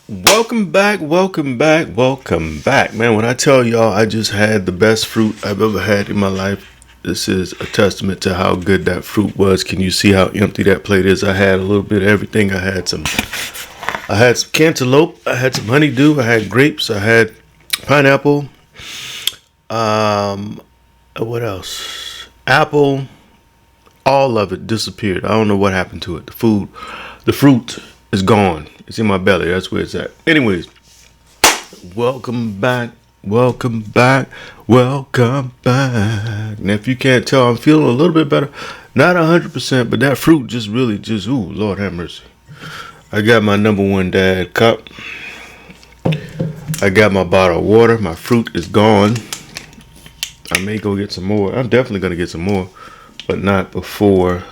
Welcome back, welcome back, welcome back. Man, when I tell y'all I just had the best fruit I've ever had in my life, this is a testament to how good that fruit was. Can you see how empty that plate is? I had a little bit of everything. I had some cantaloupe, I had some honeydew, I had grapes, I had pineapple, um what else? Apple. All of it disappeared. I don't know what happened to it. The fruit is gone. It's in my belly. That's where it's at. Anyways, welcome back. Welcome back. Welcome back. Now, if you can't tell, I'm feeling a little bit better. Not 100%, but that fruit just really ooh, Lord have mercy. I got my number one dad cup. I got my bottle of water. My fruit is gone. I may go get some more. I'm definitely going to get some more, but not before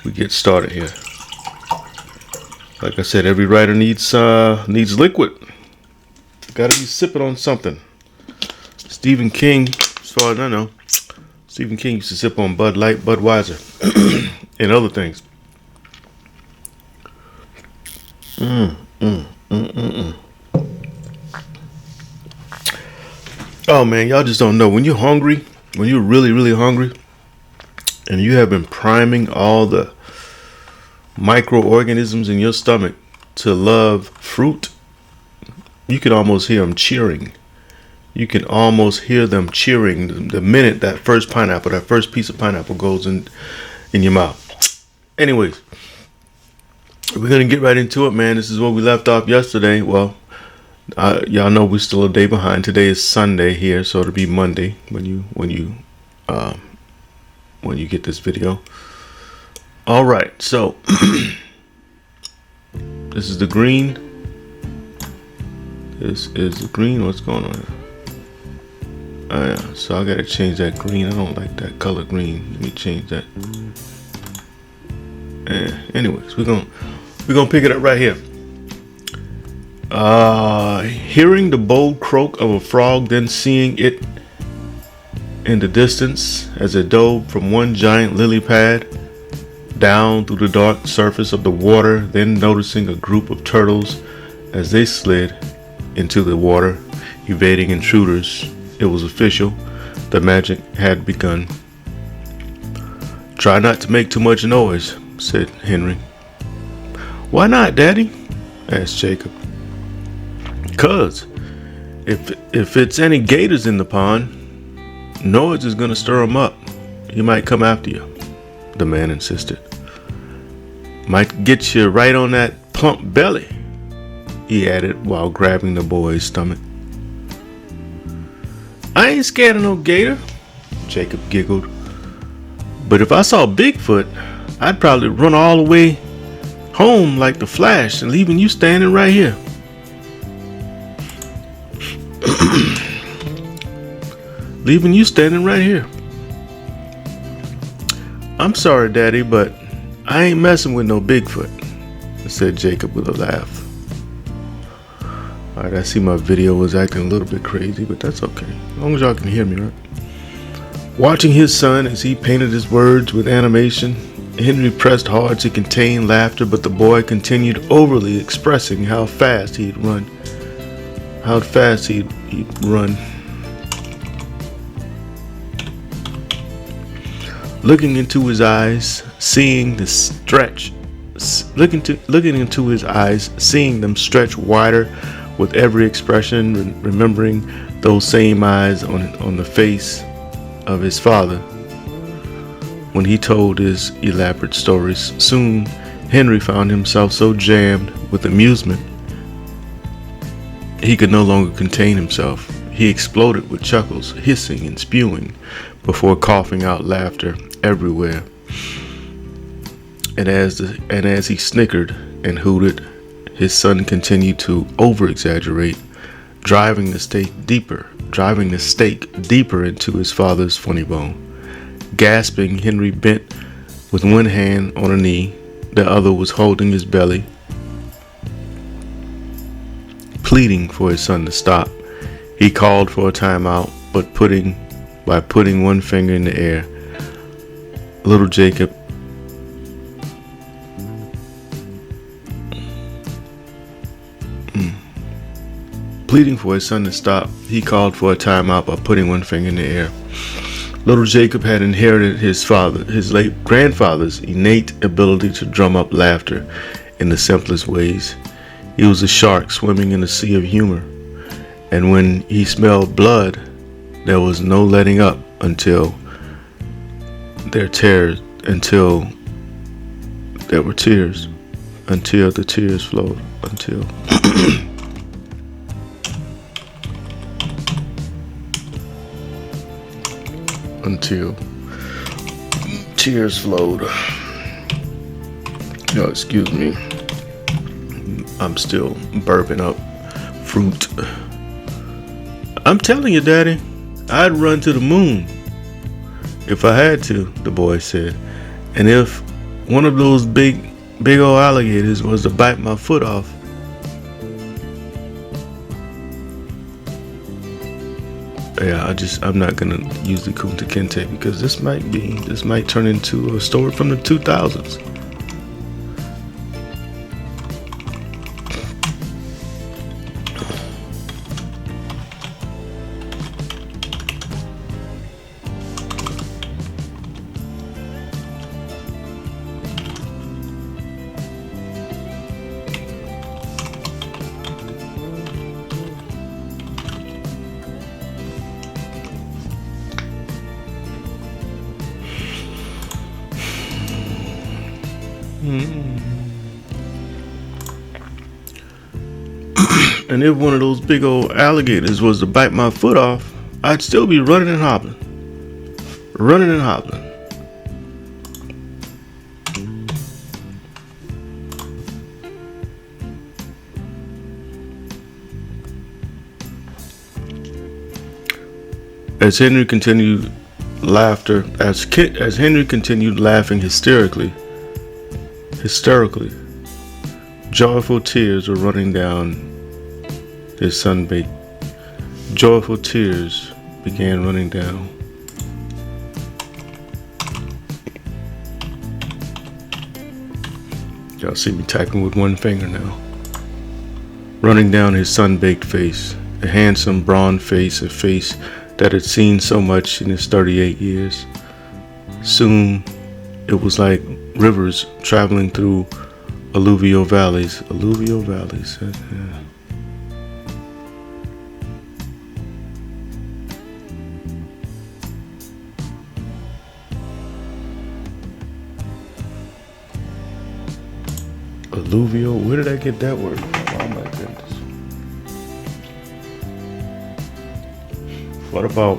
we get started here. Like I said, every writer needs liquid. Gotta be sipping on something. Stephen King, as far as I know, Stephen King used to sip on Bud Light, Budweiser, and other things. Oh man, y'all just don't know. When you're hungry, when you're really, really hungry, and you have been priming all the microorganisms in your stomach to love fruit, you can almost hear them cheering. You can almost hear them cheering the minute that first piece of pineapple goes in your mouth. Anyways, we're going to get right into it, man. This is where we left off yesterday. Well, y'all know we're still a day behind. Today is Sunday here, so it'll be Monday when you get this video. All right, so this is the green. This is the green. What's going on here? So I gotta change that green. I don't like that color green. Let me change that. Anyways, we're gonna pick it up right here. Hearing the bold croak of a frog, then seeing it in the distance as it dove from one giant lily pad down through the dark surface of the water, then noticing a group of turtles as they slid into the water, evading intruders. It was official. The magic had begun. "Try not to make too much noise," said Henry. "Why not, Daddy?" asked Jacob. "'Cause if it's any gators in the pond, noise is gonna stir them up. He might come after you," the man insisted. "Might get you right on that plump belly," he added while grabbing the boy's stomach. "I ain't scared of no gator," Jacob giggled. "But if I saw Bigfoot, I'd probably run all the way home like the Flash and leaving you standing right here." "Leaving you standing right here." "I'm sorry, Daddy, but I ain't messing with no Bigfoot," said Jacob with a laugh. Alright, I see my video was acting a little bit crazy, but that's okay. As long as y'all can hear me, right? Watching his son as he painted his words with animation, Henry pressed hard to contain laughter, but the boy continued overly expressing how fast he'd run. Looking into his eyes, seeing them stretch wider with every expression, remembering those same eyes on the face of his father when he told his elaborate stories. Soon, Henry found himself so jammed with amusement he could no longer contain himself. He exploded with chuckles, hissing and spewing, before coughing out laughter everywhere. And as he snickered and hooted, his son continued to over-exaggerate, driving the stake deeper into his father's funny bone. Gasping, Henry bent with one hand on a knee, the other was holding his belly, pleading for his son to stop. He called for a timeout, but by putting one finger in the air, little Jacob Pleading for his son to stop, he called for a timeout by putting one finger in the air. Little Jacob had inherited his late grandfather's innate ability to drum up laughter in the simplest ways. He was a shark swimming in a sea of humor, and when he smelled blood, there was no letting up until the tears flowed, until until tears flowed. Oh, excuse me. I'm still burping up fruit. I'm telling you, Daddy, I'd run to the moon if I had to, the boy said. And if one of those big old alligators was to bite my foot off, I'm not gonna use the Kunta Kinte because this might turn into a story from the 2000s. And if one of those big old alligators was to bite my foot off, I'd still be running and hobbling. Running and hobbling. As Henry continued laughing hysterically, joyful tears were running down his sun-baked. Joyful tears began running down. Y'all see me typing with one finger now. Running down his sun-baked face, a handsome bronze face, a face that had seen so much in his 38 years. Soon, it was like rivers traveling through alluvial valleys. Alluvial valleys. Yeah. Alluvial. Where did I get that word from? Oh my goodness. What about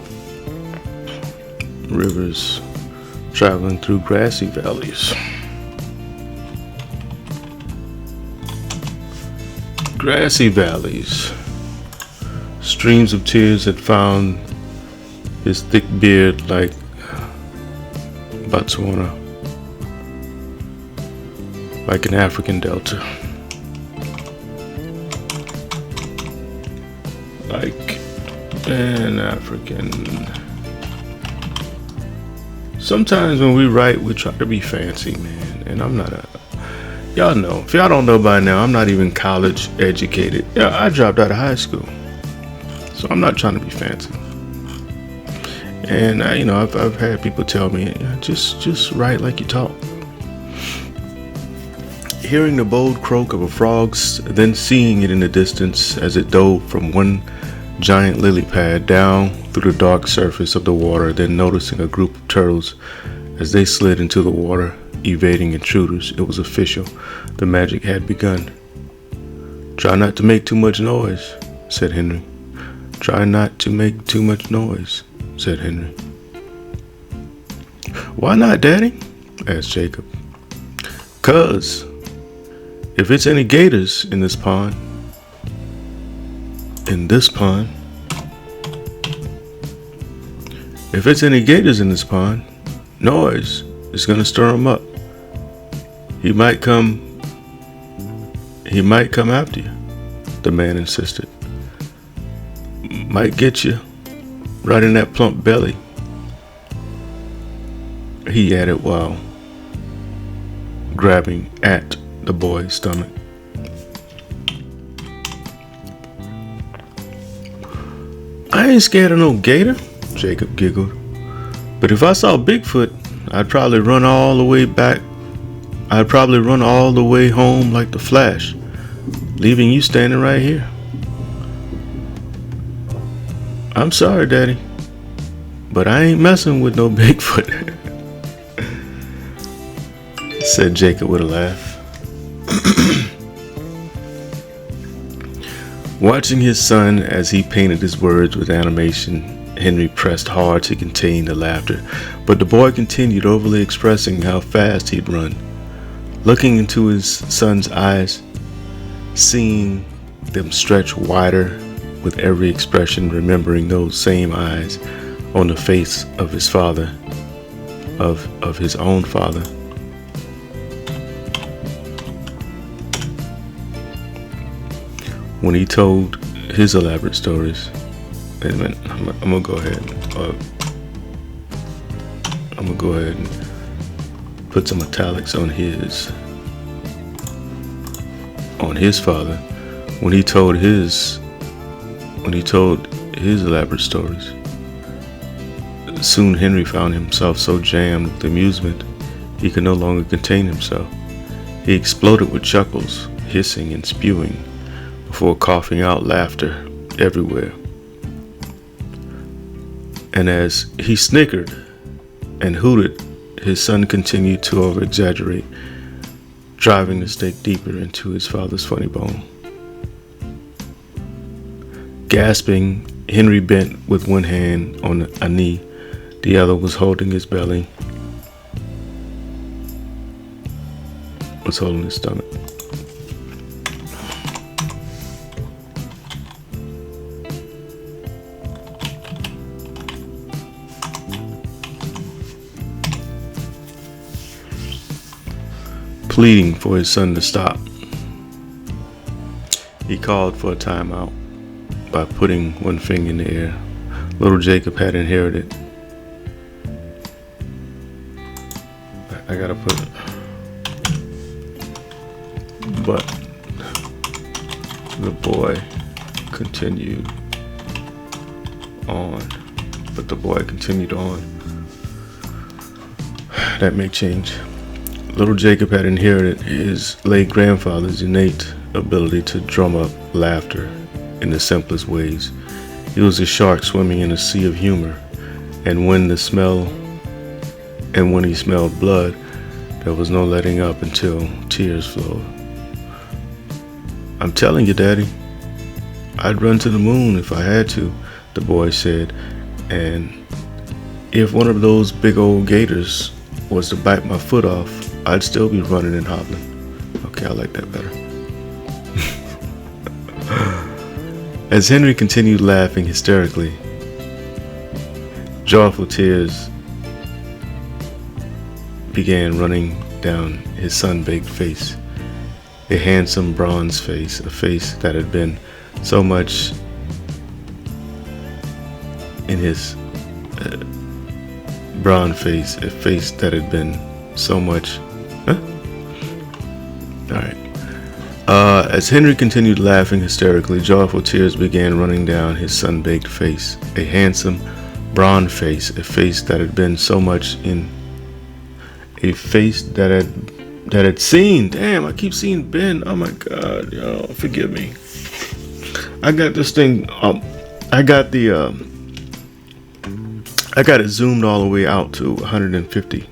rivers traveling through grassy valleys? Grassy valleys. Streams of tears had found his thick beard like Botswana, like an African delta, like an African. Sometimes when we write, we try to be fancy, man, and I'm not y'all know, if y'all don't know by now, I'm not even college educated. Yeah, I dropped out of high school, so I'm not trying to be fancy. And I've had people tell me, just write like you talk. Hearing the bold croak of a frog, then seeing it in the distance as it dove from one giant lily pad down through the dark surface of the water, then noticing a group of turtles as they slid into the water, evading intruders. It was official. The magic had begun. "Try not to make too much noise," said Henry. "Try not to make too much noise," said Henry. "Why not, Daddy?" asked Jacob. "'Cause if it's any gators in this pond, if it's any gators in this pond, noise is gonna stir them up. He might come after you," the man insisted. "Might get you right in that plump belly," he added while grabbing at the boy's stomach. I ain't scared of no gator, Jacob giggled. But if I saw Bigfoot, I'd probably run all the way back. I'd probably run all the way home like the Flash, leaving you standing right here. I'm sorry, Daddy, but I ain't messing with no Bigfoot, said Jacob with a laugh. Watching his son as he painted his words with animation, Henry pressed hard to contain the laughter, but the boy continued overly expressing how fast he'd run. Looking into his son's eyes, seeing them stretch wider with every expression, remembering those same eyes on the face of his father, of his own father. When he told his elaborate stories, wait a minute, I'm gonna go ahead. I'm gonna go ahead and put some italics on his father. When he told his elaborate stories, soon Henry found himself so jammed with amusement he could no longer contain himself. He exploded with chuckles, hissing and spewing, before coughing out laughter everywhere. And as he snickered and hooted, his son continued to over-exaggerate, driving the stake deeper into his father's funny bone. Gasping, Henry bent with one hand on a knee. The other was holding his belly, was holding his stomach. Pleading for his son to stop. He called for a timeout by putting one finger in the air. Little Jacob had inherited. I gotta put it. But the boy continued on. That may change. Little Jacob had inherited his late grandfather's innate ability to drum up laughter in the simplest ways. He was a shark swimming in a sea of humor, and when he smelled blood, there was no letting up until tears flowed. I'm telling you, Daddy, I'd run to the moon if I had to, the boy said, and if one of those big old gators was to bite my foot off, I'd still be running and hobbling. Okay, I like that better. As Henry continued laughing hysterically, joyful tears began running down his sun-baked face. A handsome bronze face, a face that had been so much in his bronze face, a face that had been so much. Alright. As Henry continued laughing hysterically, joyful tears began running down his sun-baked face. A handsome, bronze face, a face that had been so much in. A face that had seen. Damn, I keep seeing Ben. Oh my God, yo, forgive me. I got this thing. I got it zoomed all the way out to 150.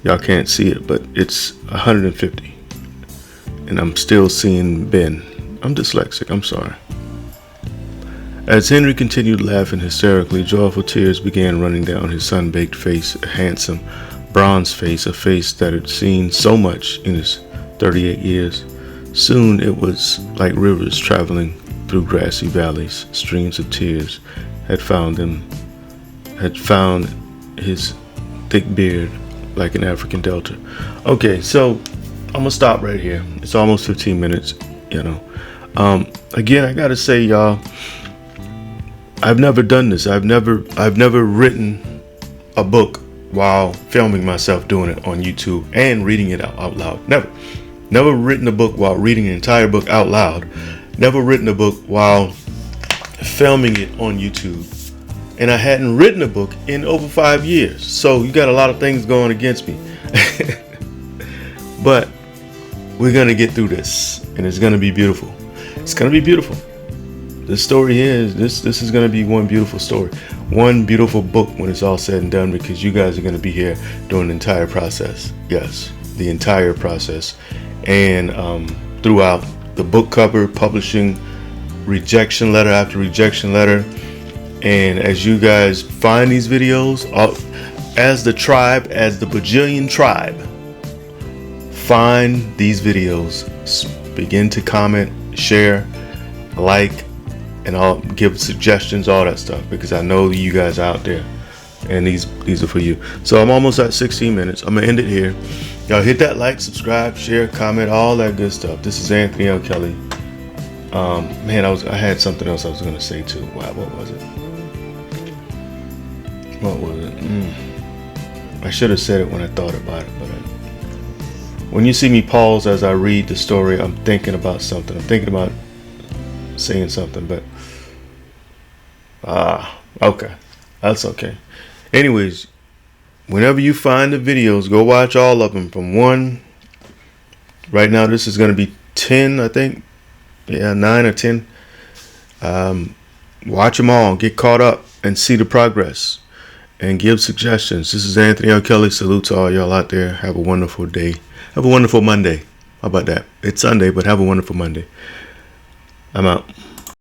Y'all can't see it, but it's 150. And I'm still seeing Ben. I'm dyslexic, I'm sorry. As Henry continued laughing hysterically, joyful tears began running down his sun-baked face, a handsome, bronze face, a face that had seen so much in his 38 years. Soon it was like rivers traveling through grassy valleys. Streams of tears had found his thick beard like an African delta. Okay, so I'm gonna stop right here. It's almost 15 minutes, you know. Again, I gotta say, y'all, I've never done this. I've never written a book while filming myself doing it on YouTube and reading it out loud. Never written a book while reading an entire book out loud. Never written a book while filming it on YouTube, and I hadn't written a book in over 5 years. So you got a lot of things going against me. But we're gonna get through this, and it's gonna be beautiful. It's gonna be beautiful. The story is this is gonna be one beautiful story, one beautiful book when it's all said and done, because you guys are gonna be here during the entire process. Yes, the entire process, and throughout the book cover, publishing, rejection letter after rejection letter. And as you guys find these videos, as the tribe, as the Bajillion tribe, find these videos, begin to comment, share, like, and I'll give suggestions, all that stuff, because I know you guys are out there, and these are for you. So I'm almost at 16 minutes. I'm gonna end it here. Y'all hit that like, subscribe, share, comment, all that good stuff. This is Anthony L. Kelly. Man, I had something else I was gonna say too. Wow, what was it? I should have said it when I thought about it, but when you see me pause as I read the story, I'm thinking about something. I'm thinking about saying something, but okay, that's okay. Anyways, whenever you find the videos, go watch all of them from 1. Right now, this is gonna be 10, I think. Yeah, 9 or 10. Watch them all, get caught up, and see the progress, and give suggestions. This is Anthony L. Kelly. Salute to all y'all out there. Have a wonderful day. Have a wonderful Monday. How about that? It's Sunday, but have a wonderful Monday. I'm out.